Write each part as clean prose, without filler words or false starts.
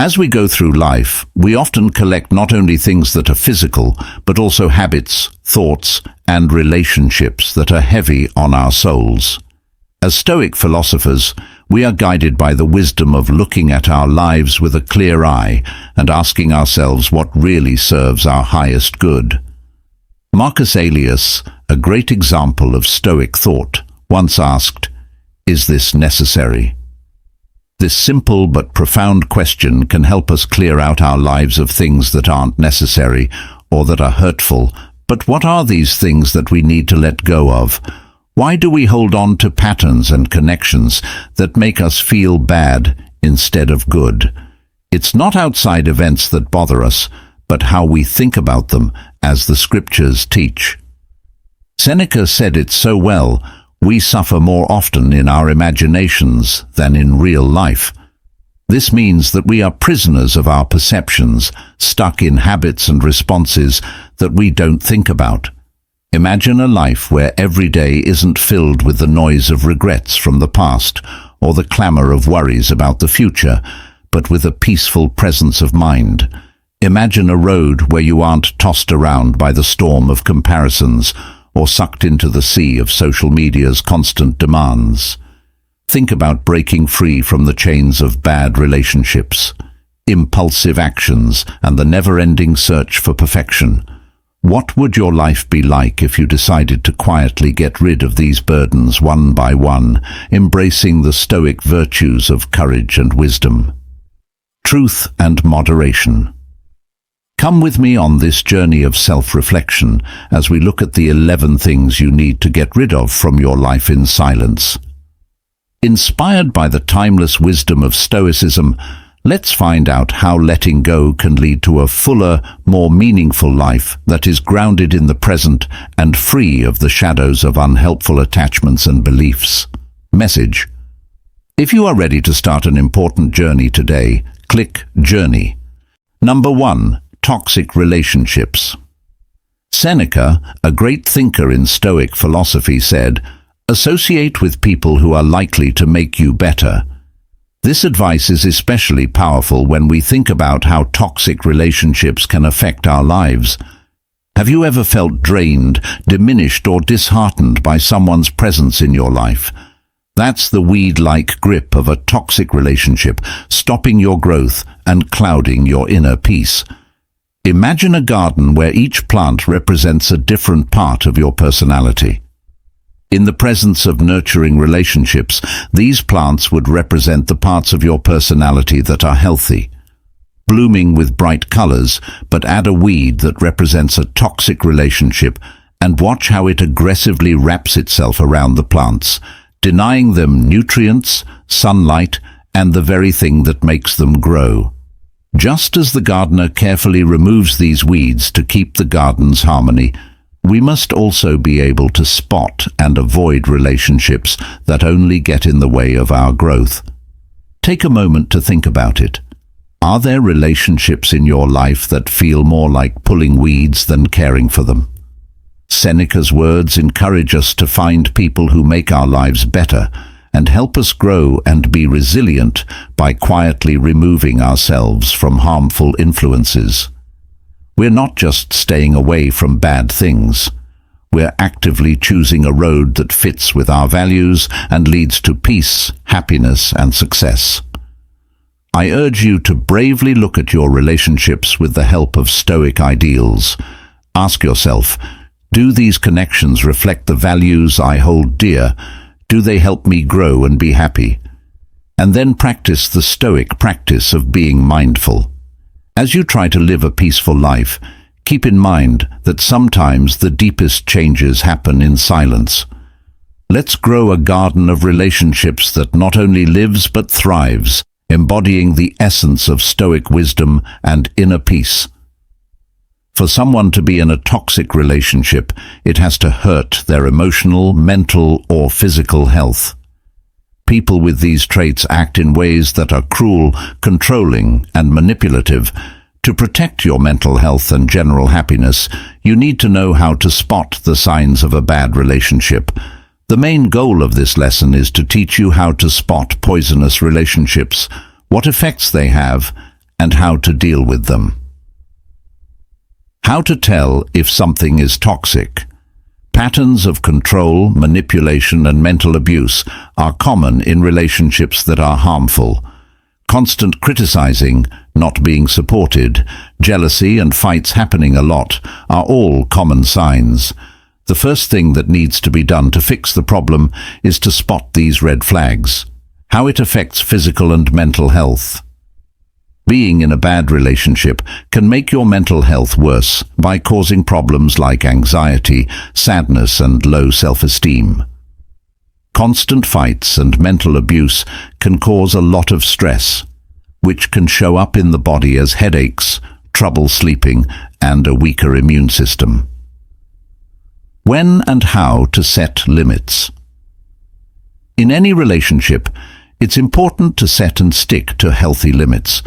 As we go through life, we often collect not only things that are physical, but also habits, thoughts, and relationships that are heavy on our souls. As Stoic philosophers, we are guided by the wisdom of looking at our lives with a clear eye and asking ourselves what really serves our highest good. Marcus Aurelius, a great example of Stoic thought, once asked, "Is this necessary?" This simple but profound question can help us clear out our lives of things that aren't necessary or that are hurtful. But what are these things that we need to let go of? Why do we hold on to patterns and connections that make us feel bad instead of good? It's not outside events that bother us, but how we think about them, as the scriptures teach. Seneca said it so well, "We suffer more often in our imaginations than in real life." This means that we are prisoners of our perceptions, stuck in habits and responses that we don't think about. Imagine a life where every day isn't filled with the noise of regrets from the past or the clamor of worries about the future, but with a peaceful presence of mind. Imagine a road where you aren't tossed around by the storm of comparisons or sucked into the sea of social media's constant demands. Think about breaking free from the chains of bad relationships, impulsive actions, and the never-ending search for perfection. What would your life be like if you decided to quietly get rid of these burdens one by one, embracing the Stoic virtues of courage and wisdom? Truth and moderation. Come with me on this journey of self-reflection as we look at the 11 things you need to get rid of from your life in silence. Inspired by the timeless wisdom of Stoicism, let's find out how letting go can lead to a fuller, more meaningful life that is grounded in the present and free of the shadows of unhelpful attachments and beliefs. Message: if you are ready to start an important journey today, click Journey. Number 1. Toxic relationships. Seneca, a great thinker in Stoic philosophy, said, "Associate with people who are likely to make you better." This advice is especially powerful when we think about how toxic relationships can affect our lives. Have you ever felt drained, diminished, or disheartened by someone's presence in your life? That's the weed-like grip of a toxic relationship, stopping your growth and clouding your inner peace. Imagine a garden where each plant represents a different part of your personality. In the presence of nurturing relationships, these plants would represent the parts of your personality that are healthy, blooming with bright colors, but add a weed that represents a toxic relationship and watch how it aggressively wraps itself around the plants, denying them nutrients, sunlight, and the very thing that makes them grow. Just as the gardener carefully removes these weeds to keep the garden's harmony, we must also be able to spot and avoid relationships that only get in the way of our growth. Take a moment to think about it. Are there relationships in your life that feel more like pulling weeds than caring for them? Seneca's words encourage us to find people who make our lives better and help us grow and be resilient by quietly removing ourselves from harmful influences. We're not just staying away from bad things. We're actively choosing a road that fits with our values and leads to peace, happiness, and success. I urge you to bravely look at your relationships with the help of Stoic ideals. Ask yourself, do these connections reflect the values I hold dear? Do they help me grow and be happy? And then practice the Stoic practice of being mindful. As you try to live a peaceful life, keep in mind that sometimes the deepest changes happen in silence. Let's grow a garden of relationships that not only lives but thrives, embodying the essence of Stoic wisdom and inner peace. For someone to be in a toxic relationship, it has to hurt their emotional, mental, or physical health. People with these traits act in ways that are cruel, controlling, and manipulative. To protect your mental health and general happiness, you need to know how to spot the signs of a bad relationship. The main goal of this lesson is to teach you how to spot poisonous relationships, what effects they have, and how to deal with them. How to tell if something is toxic. Patterns of control, manipulation, and mental abuse are common in relationships that are harmful. Constant criticizing, not being supported, jealousy, and fights happening a lot are all common signs. The first thing that needs to be done to fix the problem is to spot these red flags. How it affects physical and mental health. Being in a bad relationship can make your mental health worse by causing problems like anxiety, sadness, and low self-esteem. Constant fights and mental abuse can cause a lot of stress, which can show up in the body as headaches, trouble sleeping, and a weaker immune system. When and how to set limits. In any relationship, it's important to set and stick to healthy limits.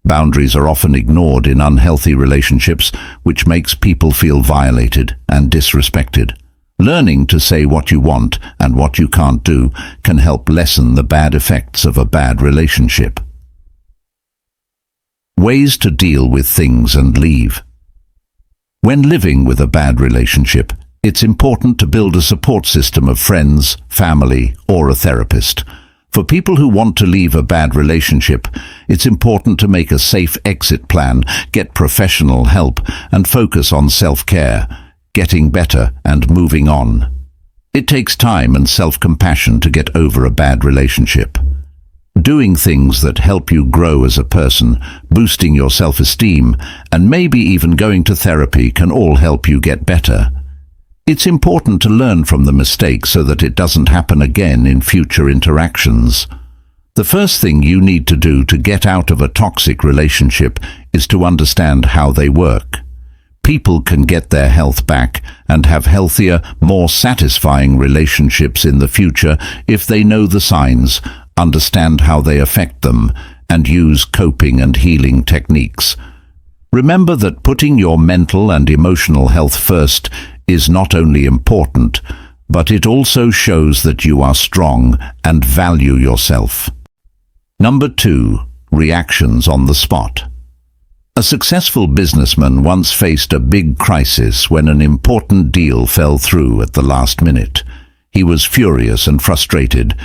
Boundaries are often ignored in unhealthy relationships, which makes people feel violated and disrespected. Learning to say what you want and what you can't do can help lessen the bad effects of a bad relationship. Ways to deal with things and leave. When living with a bad relationship, it's important to build a support system of friends, family, or a therapist. For people who want to leave a bad relationship, it's important to make a safe exit plan, get professional help, and focus on self-care, getting better and moving on. It takes time and self-compassion to get over a bad relationship. Doing things that help you grow as a person, boosting your self-esteem, and maybe even going to therapy can all help you get better. It's important to learn from the mistake so that it doesn't happen again in future interactions. The first thing you need to do to get out of a toxic relationship is to understand how they work. People can get their health back and have healthier, more satisfying relationships in the future if they know the signs, understand how they affect them, and use coping and healing techniques. Remember that putting your mental and emotional health first is not only important, but it also shows that you are strong and value yourself. Number 2. Reactions on the spot. A successful businessman once faced a big crisis when an important deal fell through at the last minute. He was furious and frustrated,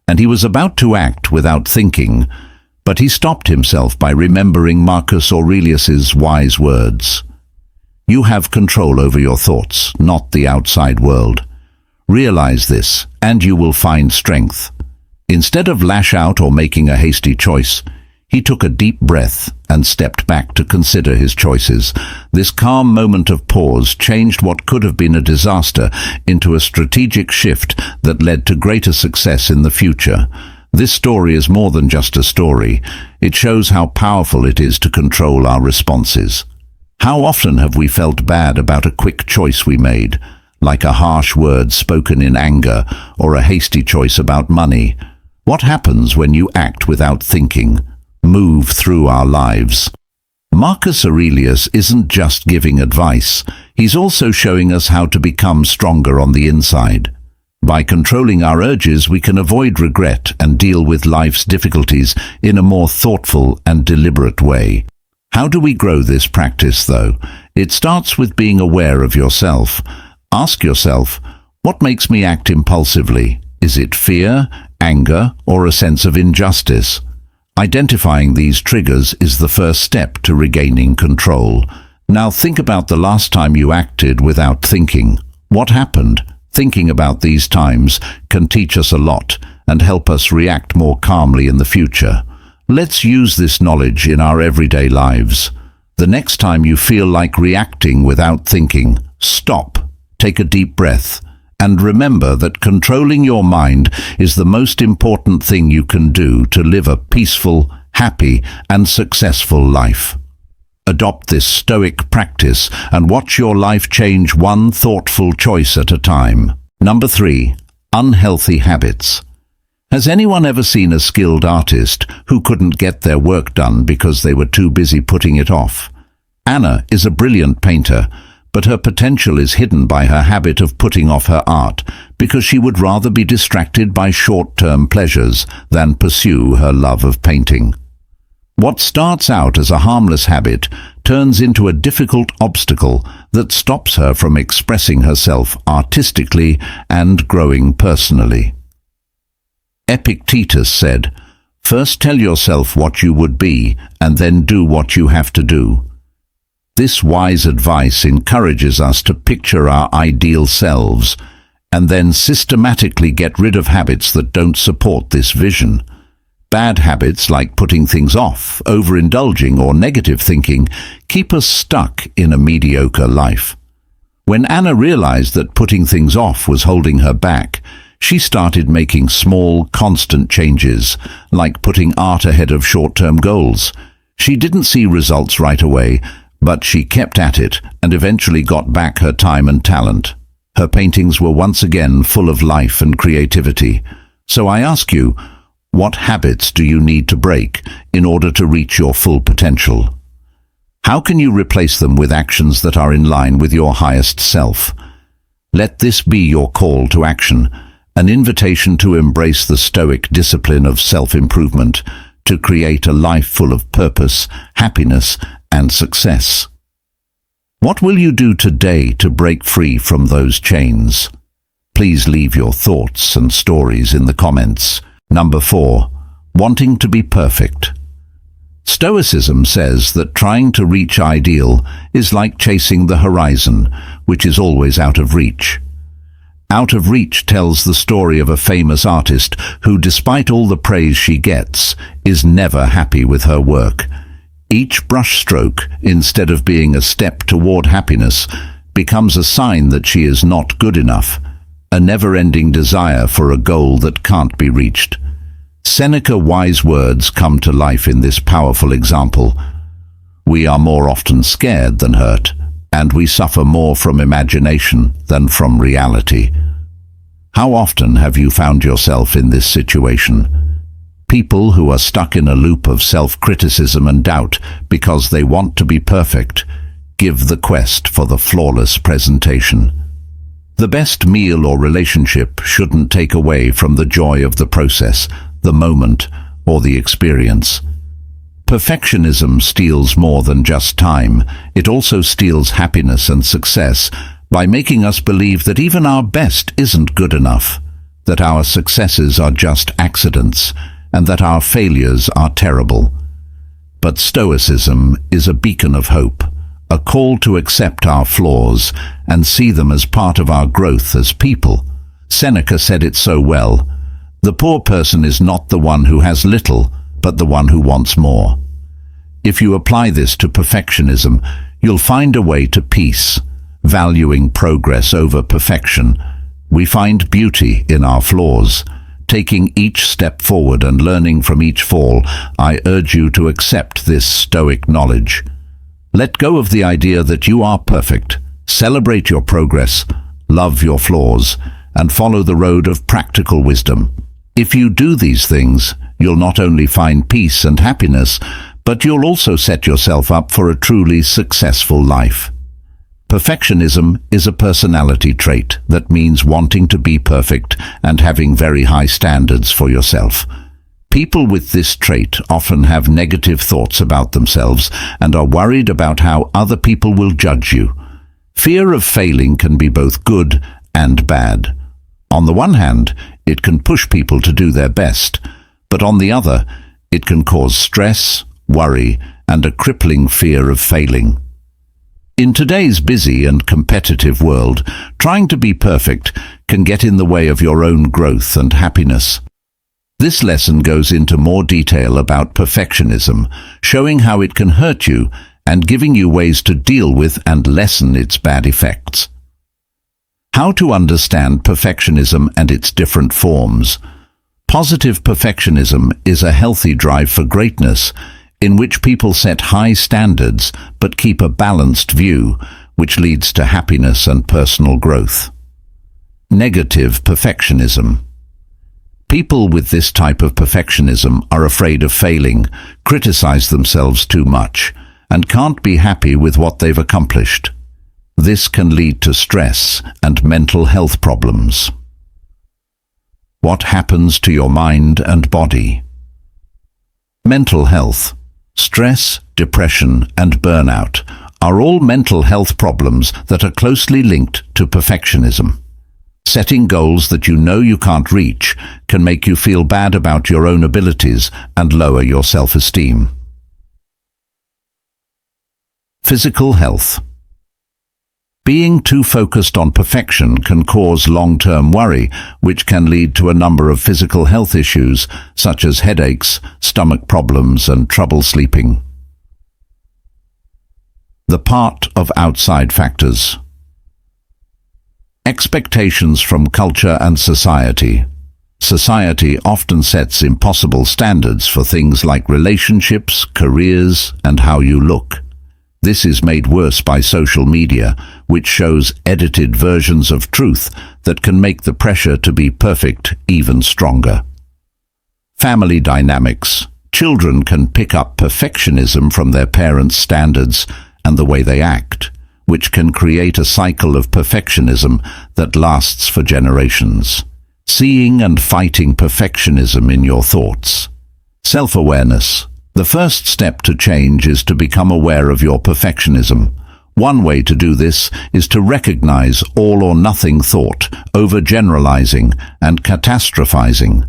and he was about to act without thinking, but he stopped himself by remembering Marcus Aurelius's wise words. You have control over your thoughts, not the outside world. Realize this, and you will find strength. Instead of lash out or making a hasty choice, he took a deep breath and stepped back to consider his choices. This calm moment of pause changed what could have been a disaster into a strategic shift that led to greater success in the future. This story is more than just a story. It shows how powerful it is to control our responses. How often have we felt bad about a quick choice we made, like a harsh word spoken in anger or a hasty choice about money? What happens when you act without thinking? Move through our lives. Marcus Aurelius isn't just giving advice, he's also showing us how to become stronger on the inside. By controlling our urges, we can avoid regret and deal with life's difficulties in a more thoughtful and deliberate way. How do we grow this practice, though? It starts with being aware of yourself. Ask yourself, what makes me act impulsively? Is it fear, anger, or a sense of injustice? Identifying these triggers is the first step to regaining control. Now think about the last time you acted without thinking. What happened? Thinking about these times can teach us a lot and help us react more calmly in the future. Let's use this knowledge in our everyday lives. The next time you feel like reacting without thinking, stop, take a deep breath, and remember that controlling your mind is the most important thing you can do to live a peaceful, happy, and successful life. Adopt this Stoic practice and watch your life change one thoughtful choice at a time. Number 3. Unhealthy habits. Has anyone ever seen a skilled artist who couldn't get their work done because they were too busy putting it off? Anna is a brilliant painter, but her potential is hidden by her habit of putting off her art because she would rather be distracted by short-term pleasures than pursue her love of painting. What starts out as a harmless habit turns into a difficult obstacle that stops her from expressing herself artistically and growing personally. Epictetus said, "First tell yourself what you would be, and then do what you have to do." This wise advice encourages us to picture our ideal selves, and then systematically get rid of habits that don't support this vision. Bad habits like putting things off, overindulging, or negative thinking keep us stuck in a mediocre life. When Anna realized that putting things off was holding her back, she started making small, constant changes, like putting art ahead of short-term goals. She didn't see results right away, but she kept at it and eventually got back her time and talent. Her paintings were once again full of life and creativity. So I ask you, what habits do you need to break in order to reach your full potential? How can you replace them with actions that are in line with your highest self? Let this be your call to action, an invitation to embrace the Stoic discipline of self-improvement, to create a life full of purpose, happiness, and success. What will you do today to break free from those chains? Please leave your thoughts and stories in the comments. Number 4. Wanting to be perfect. Stoicism says that trying to reach ideal is like chasing the horizon, which is always out of reach. Out of Reach tells the story of a famous artist who, despite all the praise she gets, is never happy with her work. Each brushstroke, instead of being a step toward happiness, becomes a sign that she is not good enough, a never-ending desire for a goal that can't be reached. Seneca's wise words come to life in this powerful example. We are more often scared than hurt, and we suffer more from imagination than from reality. How often have you found yourself in this situation? People who are stuck in a loop of self-criticism and doubt because they want to be perfect give the quest for the flawless presentation. The best meal or relationship shouldn't take away from the joy of the process, the moment, or the experience. Perfectionism steals more than just time. It also steals happiness and success by making us believe that even our best isn't good enough, that our successes are just accidents, and that our failures are terrible. But Stoicism is a beacon of hope, a call to accept our flaws and see them as part of our growth as people. Seneca said it so well, "The poor person is not the one who has little, but the one who wants more." If you apply this to perfectionism, you'll find a way to peace, valuing progress over perfection. We find beauty in our flaws. Taking each step forward and learning from each fall, I urge you to accept this Stoic knowledge. Let go of the idea that you are perfect. Celebrate your progress, love your flaws, and follow the road of practical wisdom. If you do these things, you'll not only find peace and happiness, but you'll also set yourself up for a truly successful life. Perfectionism is a personality trait that means wanting to be perfect and having very high standards for yourself. People with this trait often have negative thoughts about themselves and are worried about how other people will judge you. Fear of failing can be both good and bad. On the one hand, it can push people to do their best, but on the other, it can cause stress, worry, and a crippling fear of failing. In today's busy and competitive world, trying to be perfect can get in the way of your own growth and happiness. This lesson goes into more detail about perfectionism, showing how it can hurt you and giving you ways to deal with and lessen its bad effects. How to understand perfectionism and its different forms. Positive perfectionism is a healthy drive for greatness, in which people set high standards but keep a balanced view, which leads to happiness and personal growth. Negative perfectionism. People with this type of perfectionism are afraid of failing, criticize themselves too much, and can't be happy with what they've accomplished. This can lead to stress and mental health problems. What happens to your mind and body? Mental health. Stress, depression, and burnout are all mental health problems that are closely linked to perfectionism. Setting goals that you know you can't reach can make you feel bad about your own abilities and lower your self-esteem. Physical health. Being too focused on perfection can cause long-term worry, which can lead to a number of physical health issues such as headaches, stomach problems, and trouble sleeping. The part of outside factors. Expectations from culture and society. Society often sets impossible standards for things like relationships, careers, and how you look. This is made worse by social media, which shows edited versions of truth that can make the pressure to be perfect even stronger. Family dynamics. Children can pick up perfectionism from their parents' standards and the way they act, which can create a cycle of perfectionism that lasts for generations. Seeing and fighting perfectionism in your thoughts. Self-awareness. The first step to change is to become aware of your perfectionism. One way to do this is to recognize all or nothing thought, overgeneralizing, and catastrophizing.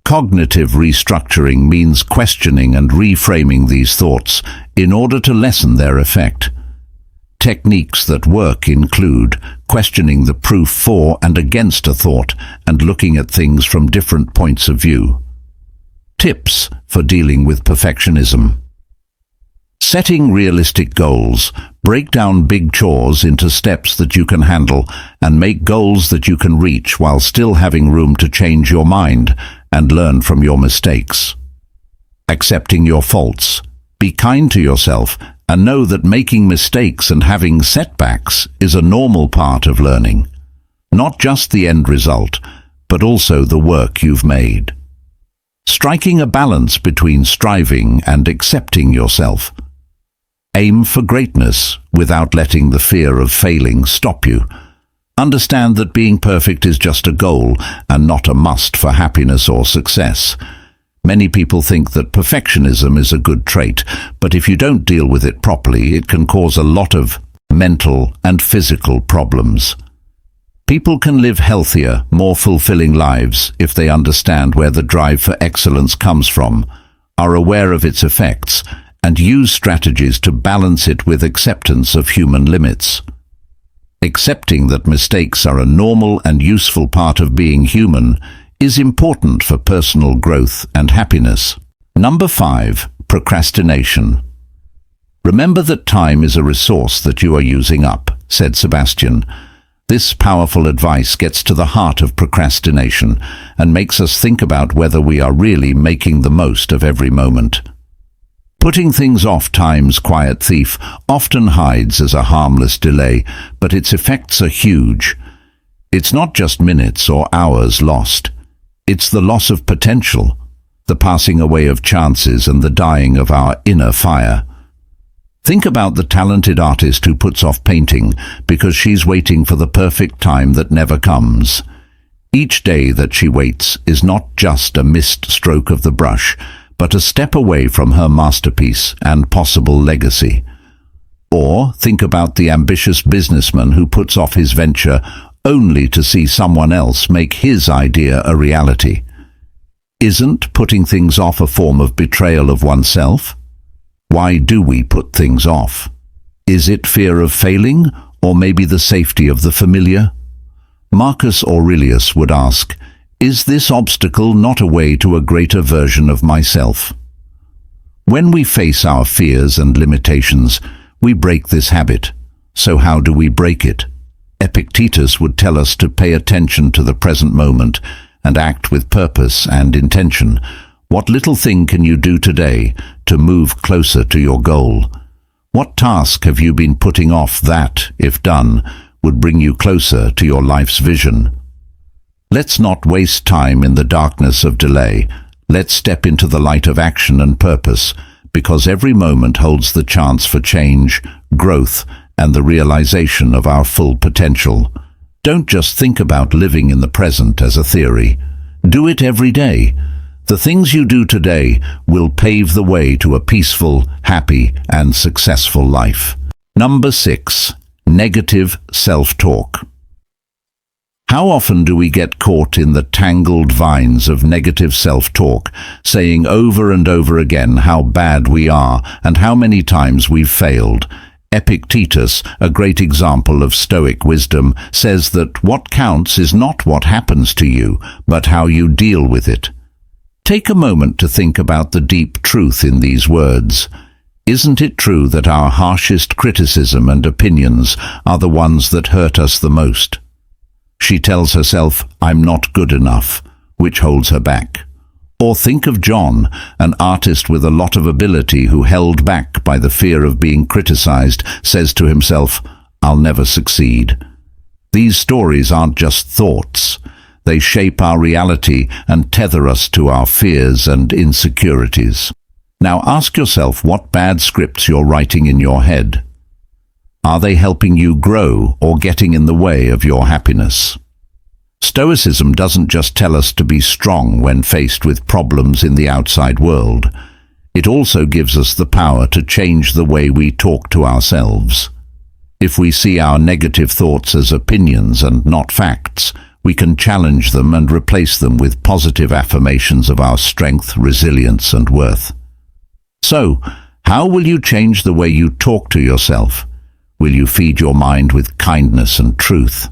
Cognitive restructuring means questioning and reframing these thoughts in order to lessen their effect. Techniques that work include questioning the proof for and against a thought and looking at things from different points of view. Tips for dealing with perfectionism. Setting realistic goals. Break down big chores into steps that you can handle and make goals that you can reach while still having room to change your mind and learn from your mistakes. Accepting your faults. Be kind to yourself and know that making mistakes and having setbacks is a normal part of learning. Not just the end result, but also the work you've made. Striking a balance between striving and accepting yourself. Aim for greatness without letting the fear of failing stop you. Understand that being perfect is just a goal and not a must for happiness or success. Many people think that perfectionism is a good trait, but if you don't deal with it properly, it can cause a lot of mental and physical problems. People can live healthier, more fulfilling lives if they understand where the drive for excellence comes from, are aware of its effects, and use strategies to balance it with acceptance of human limits. Accepting that mistakes are a normal and useful part of being human is important for personal growth and happiness. Number 5. Procrastination. Remember that time is a resource that you are using up, said Sebastian. This powerful advice gets to the heart of procrastination and makes us think about whether we are really making the most of every moment. Putting things off, time's quiet thief, often hides as a harmless delay, but its effects are huge. It's not just minutes or hours lost. It's the loss of potential, the passing away of chances, and the dying of our inner fire. Think about the talented artist who puts off painting because she's waiting for the perfect time that never comes. Each day that she waits is not just a missed stroke of the brush, but a step away from her masterpiece and possible legacy. Or think about the ambitious businessman who puts off his venture only to see someone else make his idea a reality. Isn't putting things off a form of betrayal of oneself? Why do we put things off? Is it fear of failing, or maybe the safety of the familiar? Marcus Aurelius would ask, is this obstacle not a way to a greater version of myself? When we face our fears and limitations, we break this habit. So how do we break it? Epictetus would tell us to pay attention to the present moment and act with purpose and intention. What little thing can you do today to move closer to your goal? What task have you been putting off that, if done, would bring you closer to your life's vision? Let's not waste time in the darkness of delay. Let's step into the light of action and purpose, because every moment holds the chance for change, growth, and the realization of our full potential. Don't just think about living in the present as a theory. Do it every day. The things you do today will pave the way to a peaceful, happy, and successful life. Number 6. Negative self-talk. How often do we get caught in the tangled vines of negative self-talk, saying over and over again how bad we are and how many times we've failed? Epictetus, a great example of Stoic wisdom, says that what counts is not what happens to you, but how you deal with it. Take a moment to think about the deep truth in these words. Isn't it true that our harshest criticism and opinions are the ones that hurt us the most? She tells herself, "I'm not good enough," which holds her back. Or think of John, an artist with a lot of ability who, held back by the fear of being criticized, says to himself, "I'll never succeed." These stories aren't just thoughts. They shape our reality and tether us to our fears and insecurities. Now ask yourself what bad scripts you're writing in your head. Are they helping you grow or getting in the way of your happiness? Stoicism doesn't just tell us to be strong when faced with problems in the outside world. It also gives us the power to change the way we talk to ourselves. If we see our negative thoughts as opinions and not facts, we can challenge them and replace them with positive affirmations of our strength, resilience, and worth. So, how will you change the way you talk to yourself? Will you feed your mind with kindness and truth?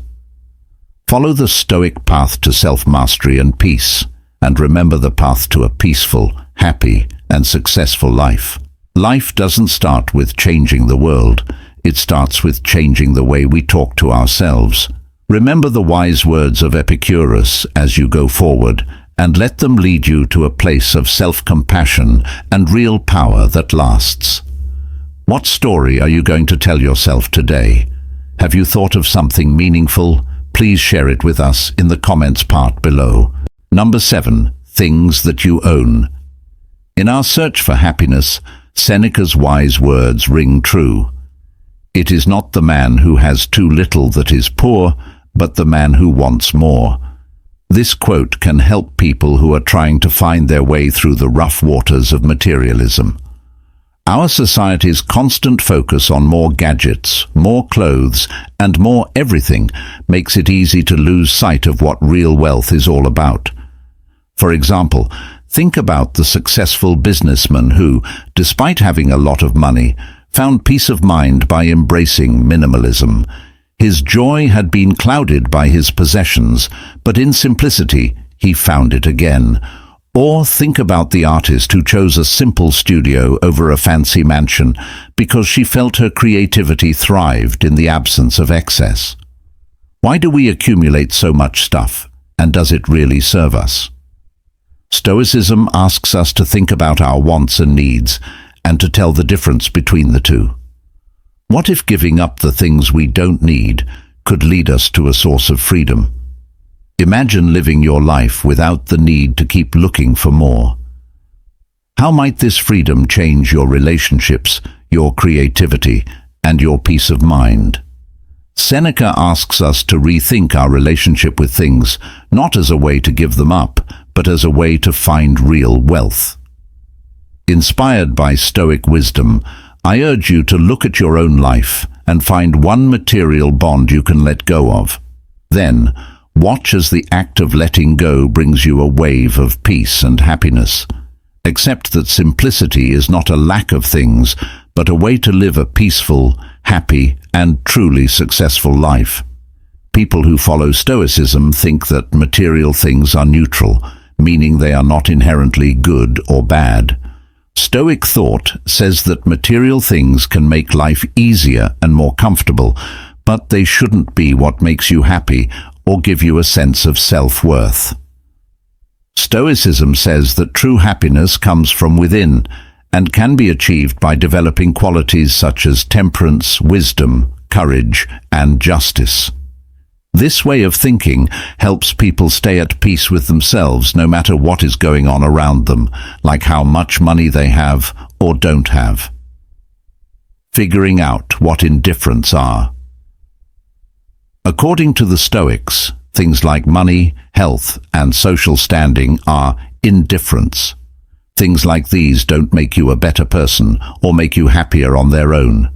Follow the Stoic path to self-mastery and peace, and remember the path to a peaceful, happy, and successful life. Life doesn't start with changing the world. It starts with changing the way we talk to ourselves. Remember the wise words of Epicurus as you go forward, and let them lead you to a place of self-compassion and real power that lasts. What story are you going to tell yourself today? Have you thought of something meaningful? Please share it with us in the comments part below. Number 7. Things that you own. In our search for happiness, Seneca's wise words ring true. It is not the man who has too little that is poor, but the man who wants more. This quote can help people who are trying to find their way through the rough waters of materialism. Our society's constant focus on more gadgets, more clothes, and more everything makes it easy to lose sight of what real wealth is all about. For example, think about the successful businessman who, despite having a lot of money, found peace of mind by embracing minimalism. His joy had been clouded by his possessions, but in simplicity he found it again. Or think about the artist who chose a simple studio over a fancy mansion because she felt her creativity thrived in the absence of excess. Why do we accumulate so much stuff, and does it really serve us? Stoicism asks us to think about our wants and needs, and to tell the difference between the two. What if giving up the things we don't need could lead us to a source of freedom? Imagine living your life without the need to keep looking for more. How might this freedom change your relationships, your creativity, and your peace of mind? Seneca asks us to rethink our relationship with things, not as a way to give them up, but as a way to find real wealth. Inspired by Stoic wisdom, I urge you to look at your own life and find one material bond you can let go of. Then, watch as the act of letting go brings you a wave of peace and happiness. Accept that simplicity is not a lack of things, but a way to live a peaceful, happy, and truly successful life. People who follow Stoicism think that material things are neutral, meaning they are not inherently good or bad. Stoic thought says that material things can make life easier and more comfortable, but they shouldn't be what makes you happy or give you a sense of self-worth. Stoicism says that true happiness comes from within and can be achieved by developing qualities such as temperance, wisdom, courage, and justice. This way of thinking helps people stay at peace with themselves no matter what is going on around them, like how much money they have or don't have. Figuring out what indifferents are. According to the Stoics, things like money, health, and social standing are indifference. Things like these don't make you a better person or make you happier on their own.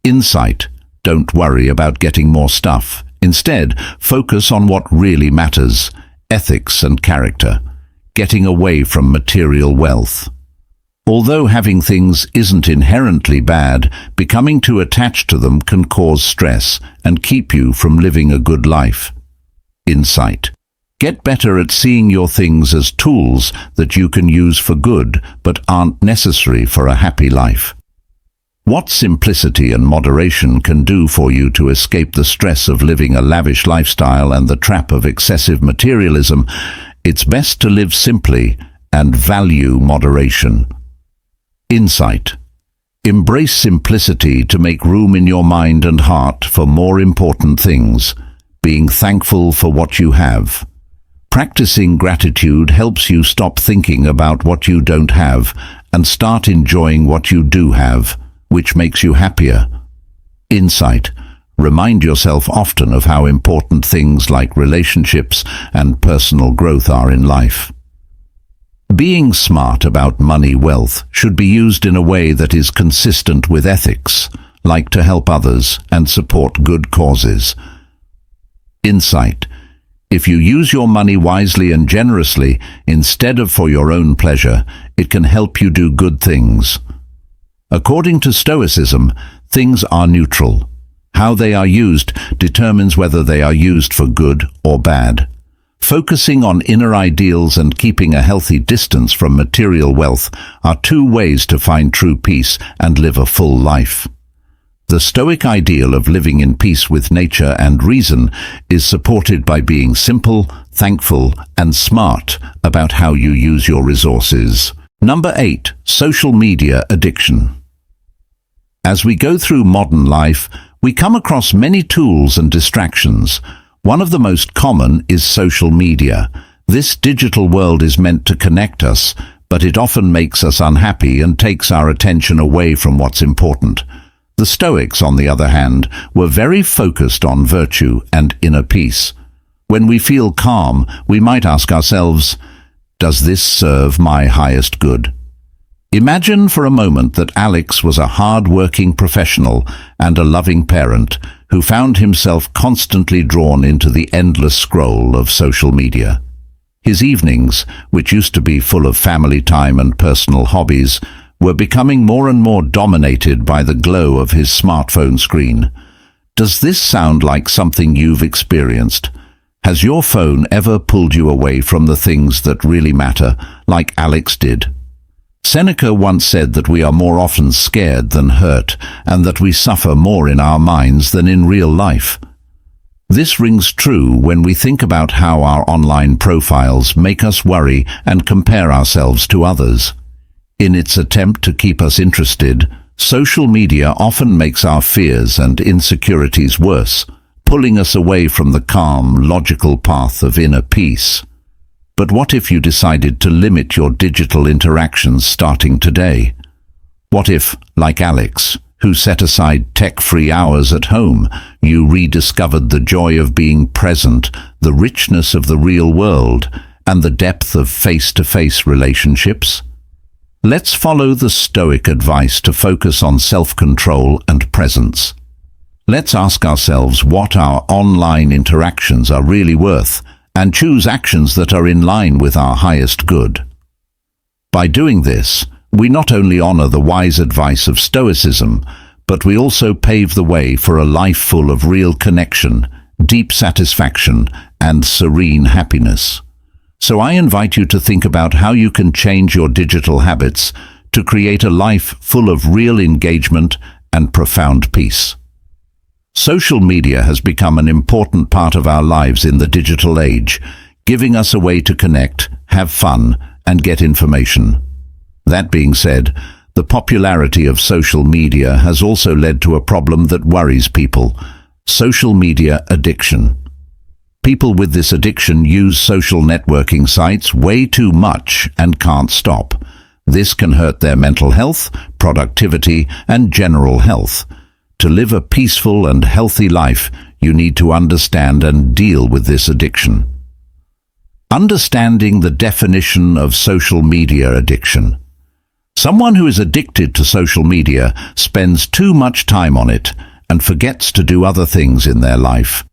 Insight. Don't worry about getting more stuff. Instead, focus on what really matters: ethics and character, getting away from material wealth. Although having things isn't inherently bad, becoming too attached to them can cause stress and keep you from living a good life. Insight. Get better at seeing your things as tools that you can use for good but aren't necessary for a happy life. What simplicity and moderation can do for you to escape the stress of living a lavish lifestyle and the trap of excessive materialism. It's best to live simply and value moderation. Insight. Embrace simplicity to make room in your mind and heart for more important things, being thankful for what you have. Practicing gratitude helps you stop thinking about what you don't have and start enjoying what you do have, which makes you happier. Insight. Remind yourself often of how important things like relationships and personal growth are in life. Being smart about money wealth should be used in a way that is consistent with ethics, like to help others and support good causes. Insight. If you use your money wisely and generously, instead of for your own pleasure, it can help you do good things. According to Stoicism, things are neutral. How they are used determines whether they are used for good or bad. Focusing on inner ideals and keeping a healthy distance from material wealth are two ways to find true peace and live a full life. The Stoic ideal of living in peace with nature and reason is supported by being simple, thankful, and smart about how you use your resources. Number 8. Social media addiction. As we go through modern life, we come across many tools and distractions. One of the most common is social media. This digital world is meant to connect us, but it often makes us unhappy and takes our attention away from what's important. The Stoics, on the other hand, were very focused on virtue and inner peace. When we feel calm, we might ask ourselves, does this serve my highest good? Imagine for a moment that Alex was a hard-working professional and a loving parent who found himself constantly drawn into the endless scroll of social media. His evenings, which used to be full of family time and personal hobbies, were becoming more and more dominated by the glow of his smartphone screen. Does this sound like something you've experienced? Has your phone ever pulled you away from the things that really matter, like Alex did? Seneca once said that we are more often scared than hurt, and that we suffer more in our minds than in real life. This rings true when we think about how our online profiles make us worry and compare ourselves to others. In its attempt to keep us interested, social media often makes our fears and insecurities worse, pulling us away from the calm, logical path of inner peace. But what if you decided to limit your digital interactions starting today? What if, like Alex, who set aside tech-free hours at home, you rediscovered the joy of being present, the richness of the real world, and the depth of face-to-face relationships? Let's follow the Stoic advice to focus on self-control and presence. Let's ask ourselves what our online interactions are really worth, and choose actions that are in line with our highest good. By doing this, we not only honor the wise advice of Stoicism, but we also pave the way for a life full of real connection, deep satisfaction, and serene happiness. So I invite you to think about how you can change your digital habits to create a life full of real engagement and profound peace. Social media has become an important part of our lives in the digital age, giving us a way to connect, have fun, and get information. That being said, the popularity of social media has also led to a problem that worries people: social media addiction. People with this addiction use social networking sites way too much and can't stop. This can hurt their mental health, productivity, and general health. To live a peaceful and healthy life, you need to understand and deal with this addiction. Understanding the definition of social media addiction. Someone who is addicted to social media spends too much time on it and forgets to do other things in their life.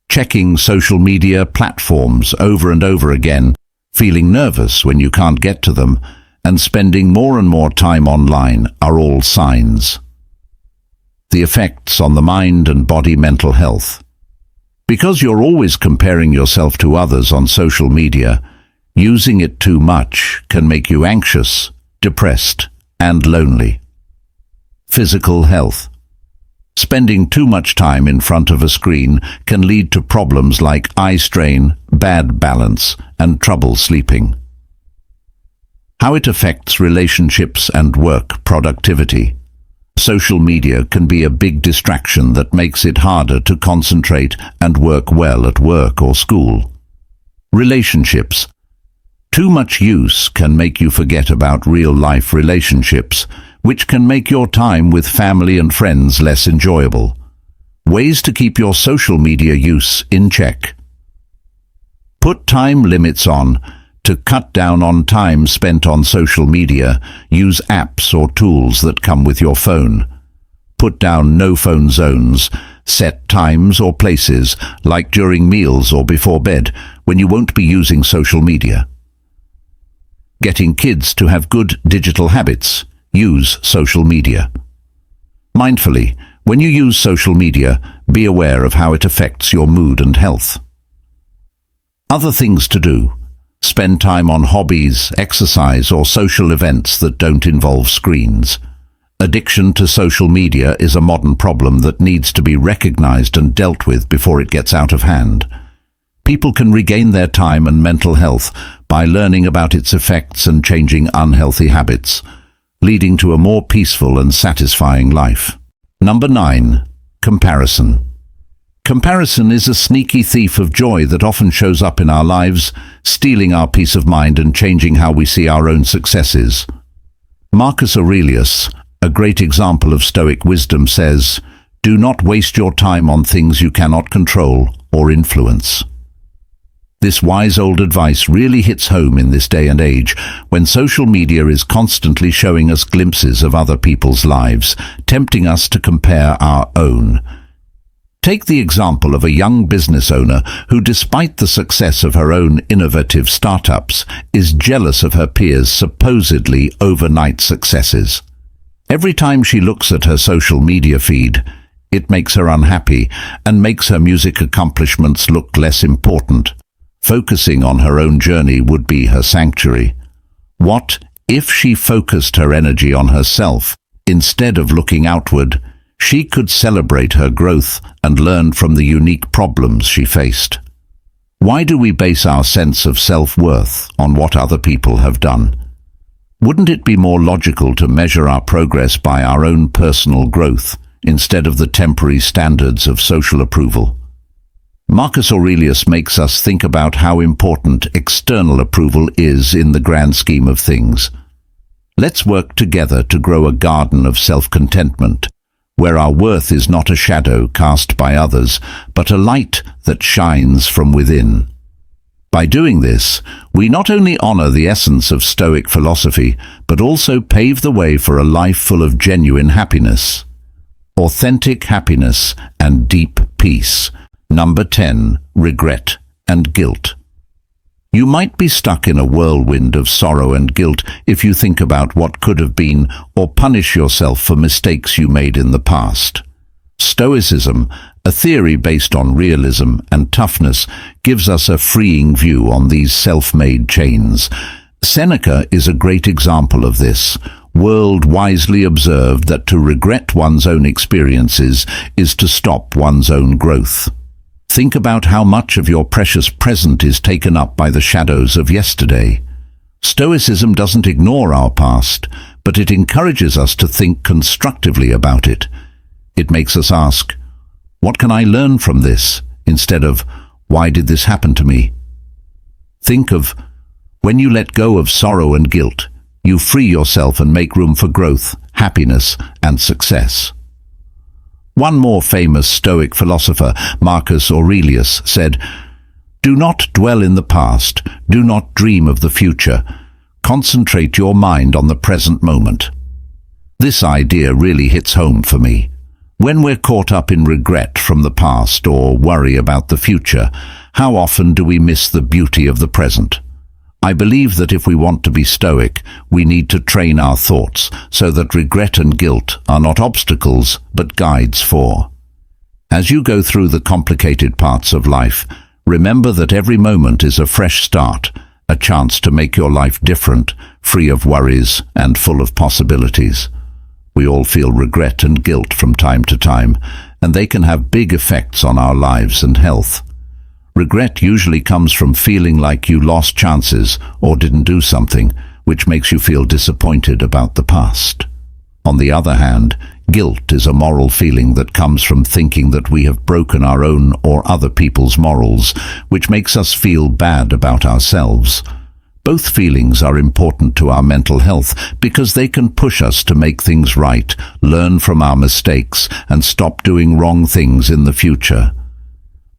Checking social media platforms over and over again, feeling nervous when you can't get to them, and spending more and more time online are all signs. The effects on the mind and body mental health. Because you're always comparing yourself to others on social media, using it too much can make you anxious, depressed, and lonely. Physical health. Spending too much time in front of a screen can lead to problems like eye strain, bad balance, and trouble sleeping. How it affects relationships and work productivity. Social media can be a big distraction that makes it harder to concentrate and work well at work or school. Relationships. Too much use can make you forget about real-life relationships, which can make your time with family and friends less enjoyable. Ways to keep your social media use in check. Put time limits on. To cut down on time spent on social media, use apps or tools that come with your phone. Put down no-phone zones. Set times or places, like during meals or before bed, when you won't be using social media. Getting kids to have good digital habits. Use social media. Mindfully, when you use social media, be aware of how it affects your mood and health. Other things to do. Spend time on hobbies, exercise, or social events that don't involve screens. Addiction to social media is a modern problem that needs to be recognized and dealt with before it gets out of hand. People can regain their time and mental health by learning about its effects and changing unhealthy habits, leading to a more peaceful and satisfying life. Number 9. Comparison. Comparison is a sneaky thief of joy that often shows up in our lives, stealing our peace of mind and changing how we see our own successes. Marcus Aurelius, a great example of Stoic wisdom, says, "Do not waste your time on things you cannot control or influence." This wise old advice really hits home in this day and age, when social media is constantly showing us glimpses of other people's lives, tempting us to compare our own. Take the example of a young business owner who, despite the success of her own innovative startups, is jealous of her peers' supposedly overnight successes. Every time she looks at her social media feed, it makes her unhappy and makes her music accomplishments look less important. Focusing on her own journey would be her sanctuary. What if she focused her energy on herself instead of looking outward? She could celebrate her growth and learn from the unique problems she faced. Why do we base our sense of self-worth on what other people have done? Wouldn't it be more logical to measure our progress by our own personal growth instead of the temporary standards of social approval? Marcus Aurelius makes us think about how important external approval is in the grand scheme of things. Let's work together to grow a garden of self-contentment, where our worth is not a shadow cast by others, but a light that shines from within. By doing this, we not only honor the essence of Stoic philosophy, but also pave the way for a life full of genuine happiness, authentic happiness, and deep peace. Number 10. Regret and guilt. You might be stuck in a whirlwind of sorrow and guilt if you think about what could have been or punish yourself for mistakes you made in the past. Stoicism, a theory based on realism and toughness, gives us a freeing view on these self-made chains. Seneca is a great example of this. World wisely observed that to regret one's own experiences is to stop one's own growth. Think about how much of your precious present is taken up by the shadows of yesterday. Stoicism doesn't ignore our past, but it encourages us to think constructively about it. It makes us ask, what can I learn from this, instead of, why did this happen to me? Think of, when you let go of sorrow and guilt, you free yourself and make room for growth, happiness, and success. One more famous Stoic philosopher, Marcus Aurelius, said, Do not dwell in the past. Do not dream of the future. Concentrate your mind on the present moment. This idea really hits home for me. When we're caught up in regret from the past or worry about the future, how often do we miss the beauty of the present? I believe that if we want to be stoic, we need to train our thoughts so that regret and guilt are not obstacles but guides for. As you go through the complicated parts of life, remember that every moment is a fresh start, a chance to make your life different, free of worries and full of possibilities. We all feel regret and guilt from time to time, and they can have big effects on our lives and health. Regret usually comes from feeling like you lost chances or didn't do something, which makes you feel disappointed about the past. On the other hand, guilt is a moral feeling that comes from thinking that we have broken our own or other people's morals, which makes us feel bad about ourselves. Both feelings are important to our mental health because they can push us to make things right, learn from our mistakes, and stop doing wrong things in the future.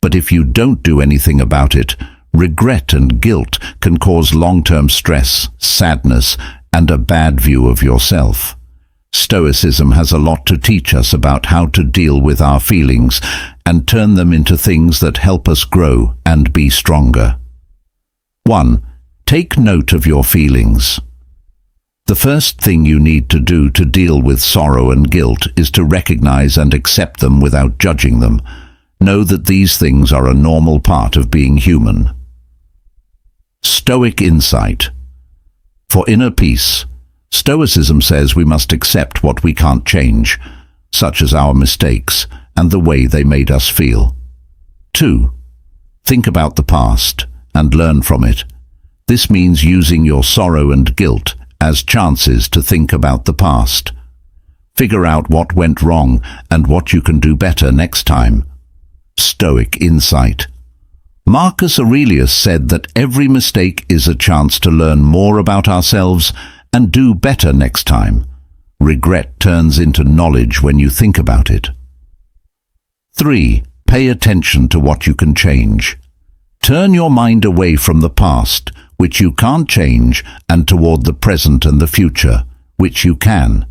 But if you don't do anything about it, regret and guilt can cause long-term stress, sadness, and a bad view of yourself. Stoicism has a lot to teach us about how to deal with our feelings and turn them into things that help us grow and be stronger. 1. Take note of your feelings. The first thing you need to do to deal with sorrow and guilt is to recognize and accept them without judging them. Know that these things are a normal part of being human. Stoic insight. For inner peace, Stoicism says we must accept what we can't change, such as our mistakes and the way they made us feel. 2. Think about the past and learn from it. This means using your sorrow and guilt as chances to think about the past. Figure out what went wrong and what you can do better next time. Stoic insight. Marcus Aurelius said that every mistake is a chance to learn more about ourselves and do better next time. Regret turns into knowledge when you think about it. 3. Pay attention to what you can change. Turn your mind away from the past, which you can't change, and toward the present and the future, which you can.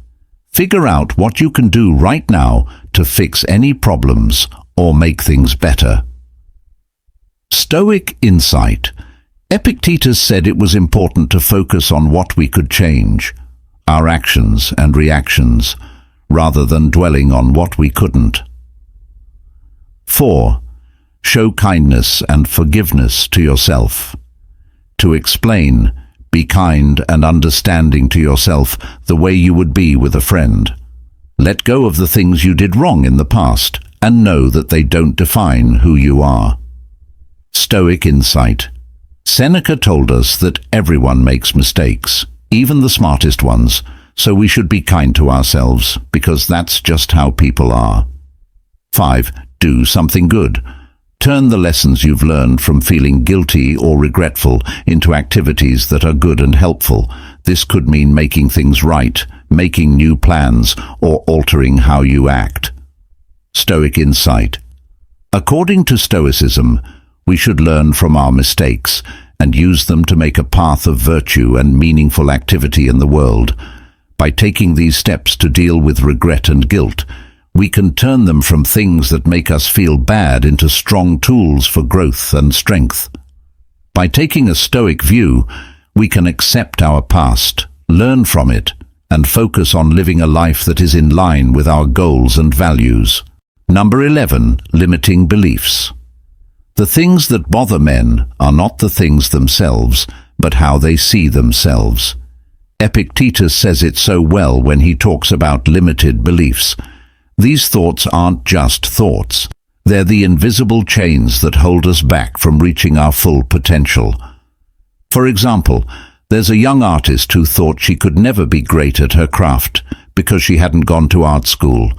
Figure out what you can do right now to fix any problems or make things better. Stoic insight. Epictetus said it was important to focus on what we could change, our actions and reactions, rather than dwelling on what we couldn't. 4. Show kindness and forgiveness to yourself. To explain, be kind and understanding to yourself the way you would be with a friend. Let go of the things you did wrong in the past and know that they don't define who you are. Stoic insight. Seneca told us that everyone makes mistakes, even the smartest ones, so we should be kind to ourselves because that's just how people are. 5. Do something good. Turn the lessons you've learned from feeling guilty or regretful into activities that are good and helpful. This could mean making things right, making new plans, or altering how you act. Stoic insight. According to Stoicism, we should learn from our mistakes and use them to make a path of virtue and meaningful activity in the world. By taking these steps to deal with regret and guilt, we can turn them from things that make us feel bad into strong tools for growth and strength. By taking a Stoic view, we can accept our past, learn from it, and focus on living a life that is in line with our goals and values. Number 11. Limiting beliefs. The things that bother men are not the things themselves, but how they see themselves. Epictetus says it so well when he talks about limited beliefs. These thoughts aren't just thoughts. They're the invisible chains that hold us back from reaching our full potential. For example, there's a young artist who thought she could never be great at her craft because she hadn't gone to art school.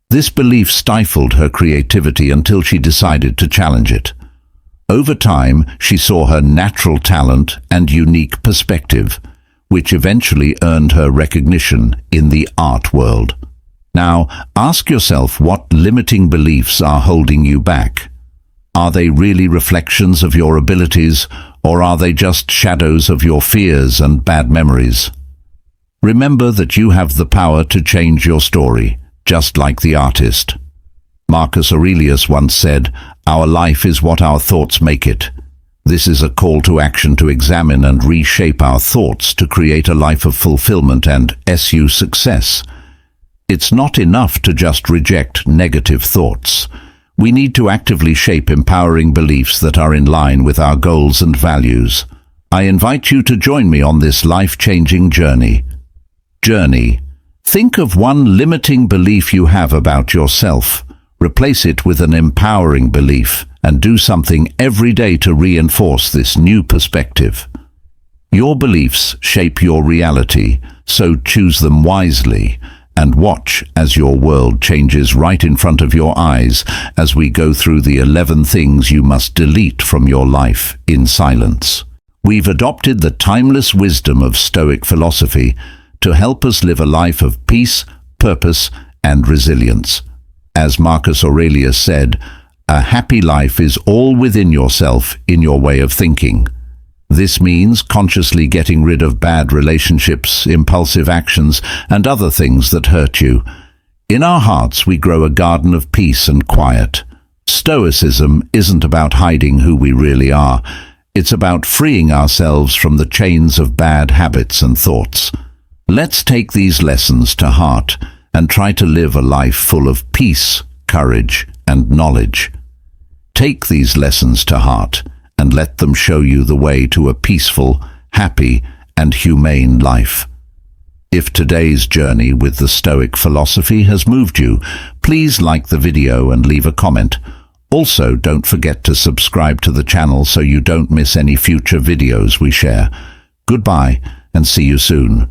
This belief stifled her creativity until she decided to challenge it. Over time, she saw her natural talent and unique perspective, which eventually earned her recognition in the art world. Now, ask yourself what limiting beliefs are holding you back. Are they really reflections of your abilities, or are they just shadows of your fears and bad memories? Remember that you have the power to change your story, just like the artist. Marcus Aurelius once said, "Our life is what our thoughts make it." This is a call to action to examine and reshape our thoughts to create a life of fulfillment and success. It's not enough to just reject negative thoughts. We need to actively shape empowering beliefs that are in line with our goals and values. I invite you to join me on this life-changing journey. Think of one limiting belief you have about yourself. Replace it with an empowering belief and do something every day to reinforce this new perspective. Your beliefs shape your reality, so choose them wisely and watch as your world changes right in front of your eyes as we go through the 11 things you must delete from your life in silence. We've adopted the timeless wisdom of Stoic philosophy to help us live a life of peace, purpose, and resilience. As Marcus Aurelius said, "A happy life is all within yourself in your way of thinking." This means consciously getting rid of bad relationships, impulsive actions, and other things that hurt you. In our hearts we grow a garden of peace and quiet. Stoicism isn't about hiding who we really are. It's about freeing ourselves from the chains of bad habits and thoughts. Let's take these lessons to heart and try to live a life full of peace, courage, and knowledge. Take these lessons to heart and let them show you the way to a peaceful, happy, and humane life. If today's journey with the Stoic philosophy has moved you, please like the video and leave a comment. Also, don't forget to subscribe to the channel so you don't miss any future videos we share. Goodbye, and see you soon.